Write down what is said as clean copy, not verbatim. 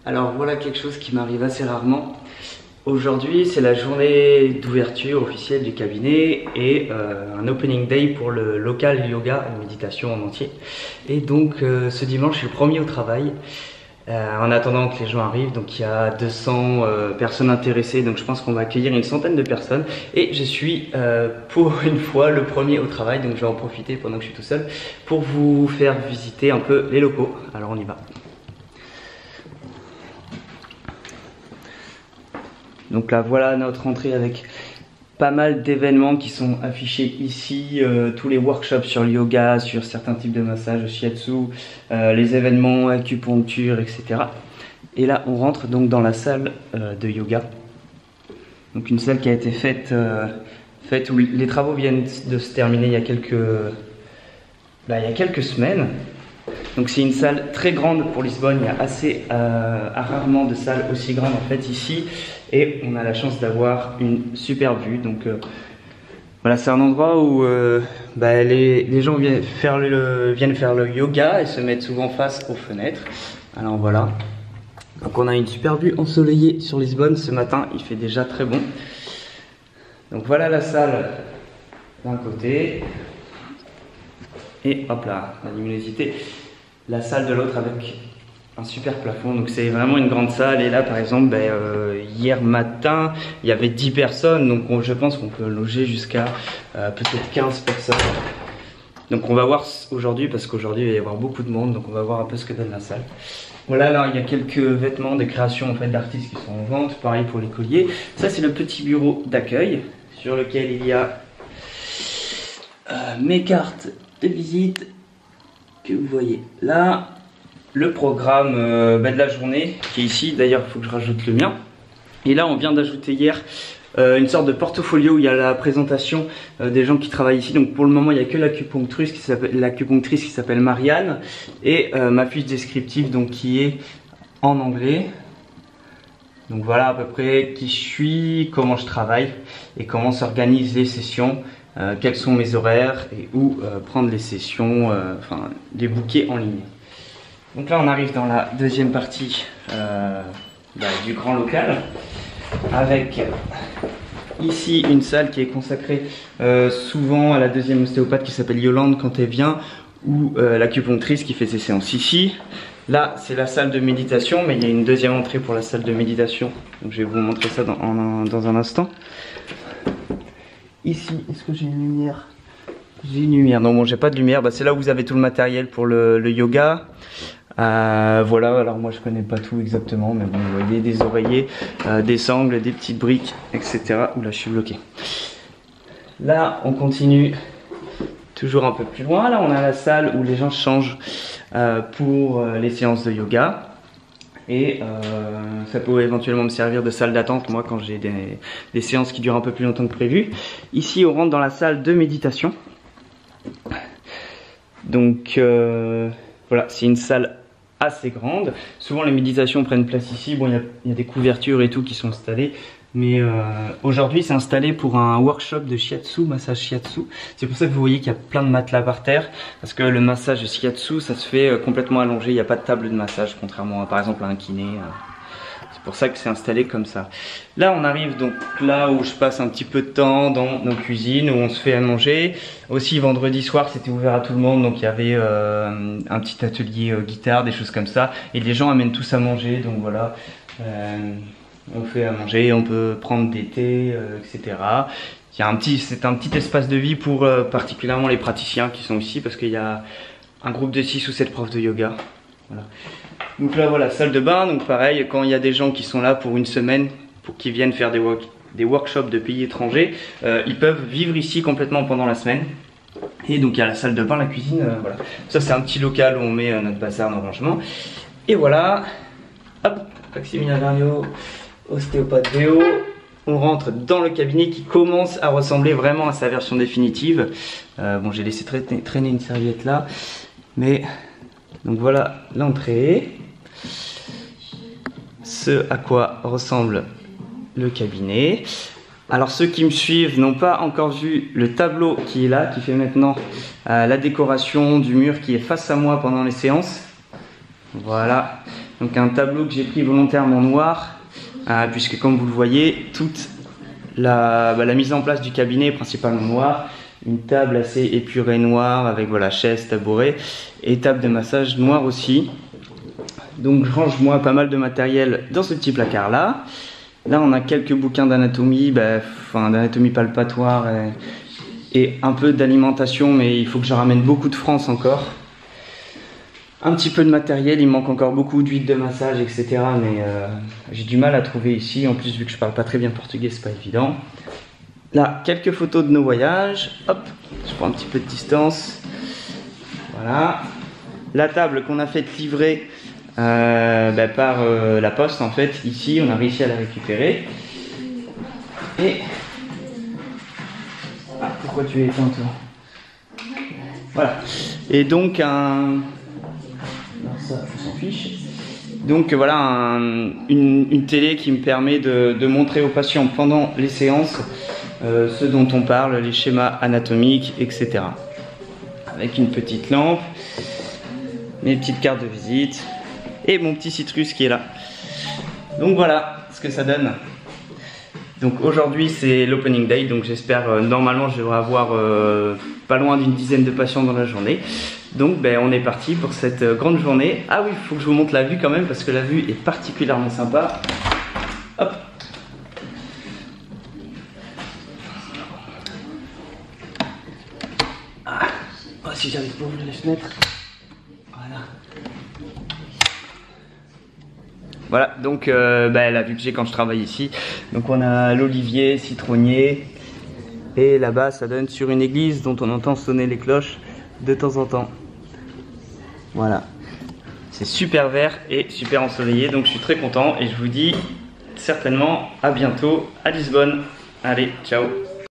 Alors voilà quelque chose qui m'arrive assez rarement. Aujourd'hui c'est la journée d'ouverture officielle du cabinet et un opening day pour le local yoga et méditation en entier. Et donc ce dimanche je suis le premier au travail. En attendant que les gens arrivent, donc il y a 200 personnes intéressées, donc je pense qu'on va accueillir une centaine de personnes. Et je suis pour une fois le premier au travail, donc je vais en profiter pendant que je suis tout seul pour vous faire visiter un peu les locaux. Alors on y va. Donc là voilà notre entrée avec pas mal d'événements qui sont affichés ici, tous les workshops sur le yoga, sur certains types de massages, shiatsu, les événements, acupuncture, etc. Et là on rentre donc dans la salle de yoga. Donc une salle qui a été faite où les travaux viennent de se terminer il y a quelques semaines. Donc c'est une salle très grande pour Lisbonne, il y a rarement de salles aussi grandes en fait ici. Et on a la chance d'avoir une super vue. Donc voilà, c'est un endroit où les gens viennent faire le yoga et se mettent souvent face aux fenêtres. Alors voilà. Donc on a une super vue ensoleillée sur Lisbonne. Ce matin, il fait déjà très bon. Donc voilà la salle d'un côté. Et hop là, la luminosité. La salle de l'autre avec un super plafond, donc c'est vraiment une grande salle. Et là par exemple hier matin il y avait 10 personnes, donc je pense qu'on peut loger jusqu'à peut-être 15 personnes. Donc on va voir aujourd'hui, parce qu'aujourd'hui il va y avoir beaucoup de monde, donc on va voir un peu ce que donne la salle. Voilà, là il y a quelques vêtements, des créations en fait d'artistes qui sont en vente, pareil pour les colliers. Ça c'est le petit bureau d'accueil sur lequel il y a mes cartes de visite que vous voyez là. Le programme de la journée qui est ici, d'ailleurs il faut que je rajoute le mien. Et là on vient d'ajouter hier une sorte de portfolio où il y a la présentation des gens qui travaillent ici. Donc pour le moment il n'y a que l'acupunctrice qui s'appelle Marianne et ma fiche descriptive donc qui est en anglais. Donc voilà à peu près qui je suis, comment je travaille et comment s'organisent les sessions, quels sont mes horaires et où prendre les sessions, les bookers en ligne. Donc là on arrive dans la deuxième partie du grand local avec ici une salle qui est consacrée souvent à la deuxième ostéopathe qui s'appelle Yolande quand elle vient, ou l'acupunctrice qui fait ses séances ici. Là c'est la salle de méditation, mais il y a une deuxième entrée pour la salle de méditation, donc je vais vous montrer ça dans un instant. Ici, est-ce que j'ai une lumière? J'ai une lumière, non bon j'ai pas de lumière, c'est là où vous avez tout le matériel pour le yoga. Voilà, alors moi je connais pas tout exactement, mais bon, vous voyez des oreillers, des sangles, des petites briques, etc. Oula, je suis bloqué. Là, on continue toujours un peu plus loin. Là, on a la salle où les gens changent pour les séances de yoga. Et ça peut éventuellement me servir de salle d'attente, moi, quand j'ai des séances qui durent un peu plus longtemps que prévu. Ici, on rentre dans la salle de méditation. Donc, voilà, c'est une salle assez grande. Souvent les méditations prennent place ici. Bon, il y a des couvertures et tout qui sont installées, mais aujourd'hui c'est installé pour un workshop de shiatsu, massage shiatsu. C'est pour ça que vous voyez qu'il y a plein de matelas par terre, parce que le massage shiatsu ça se fait complètement allongé, il n'y a pas de table de massage, contrairement à par exemple à un kiné. C'est pour ça que c'est installé comme ça. Là on arrive donc là où je passe un petit peu de temps dans nos cuisines, où on se fait à manger. Aussi vendredi soir c'était ouvert à tout le monde, donc il y avait un petit atelier guitare, des choses comme ça. Et les gens amènent tous à manger, donc voilà. On fait à manger, on peut prendre des thés, etc. C'est un petit espace de vie pour particulièrement les praticiens qui sont ici, parce qu'il y a un groupe de 6 ou 7 profs de yoga. Voilà. Donc là voilà, salle de bain, donc pareil, quand il y a des gens qui sont là pour une semaine, qui viennent faire des workshops de pays étrangers, ils peuvent vivre ici complètement pendant la semaine. Et donc il y a la salle de bain, la cuisine, voilà. Ça c'est un petit local où on met notre bazar, nos rangements. Et voilà, hop, Maximilien Vergniaud, ostéopathe Véo. On rentre dans le cabinet qui commence à ressembler vraiment à sa version définitive. Bon, j'ai laissé traîner une serviette là, mais donc voilà l'entrée. Ce à quoi ressemble le cabinet. Alors ceux qui me suivent n'ont pas encore vu le tableau qui est là, qui fait maintenant la décoration du mur qui est face à moi pendant les séances. Voilà, Donc un tableau que j'ai pris volontairement noir, puisque comme vous le voyez, toute la mise en place du cabinet est principalement noire. Une table assez épurée noire avec voilà, chaise, tabouret et table de massage noire aussi. Donc je range moi pas mal de matériel dans ce petit placard là. Là on a quelques bouquins d'anatomie, d'anatomie palpatoire et un peu d'alimentation, mais il faut que je ramène beaucoup de France encore. Un petit peu de matériel, il manque encore beaucoup d'huile de massage, etc. Mais j'ai du mal à trouver ici. En plus, vu que je parle pas très bien portugais, c'est pas évident. Là, quelques photos de nos voyages. Hop, je prends un petit peu de distance. Voilà. La table qu'on a fait livrer par la poste, en fait. Ici, on a réussi à la récupérer. Et... Ah, pourquoi tu es éteint, toi? Voilà. Et donc, ça, on s'en fiche. Donc voilà, une télé qui me permet de montrer aux patients pendant les séances ce dont on parle, les schémas anatomiques, etc. Avec une petite lampe, mes petites cartes de visite et mon petit citrus qui est là. Donc voilà ce que ça donne. Donc aujourd'hui c'est l'opening day, donc j'espère, normalement je devrais avoir pas loin d'une dizaine de patients dans la journée. Donc on est parti pour cette grande journée. Ah oui, il faut que je vous montre la vue quand même parce que la vue est particulièrement sympa. Hop. Ah. Oh, si j'arrive pas à ouvrir les fenêtres. Voilà. Voilà, donc la vue que j'ai quand je travaille ici. Donc on a l'olivier, citronnier. Et là-bas ça donne sur une église dont on entend sonner les cloches de temps en temps. Voilà, c'est super vert et super ensoleillé, donc je suis très content et je vous dis certainement à bientôt à Lisbonne. Allez, ciao.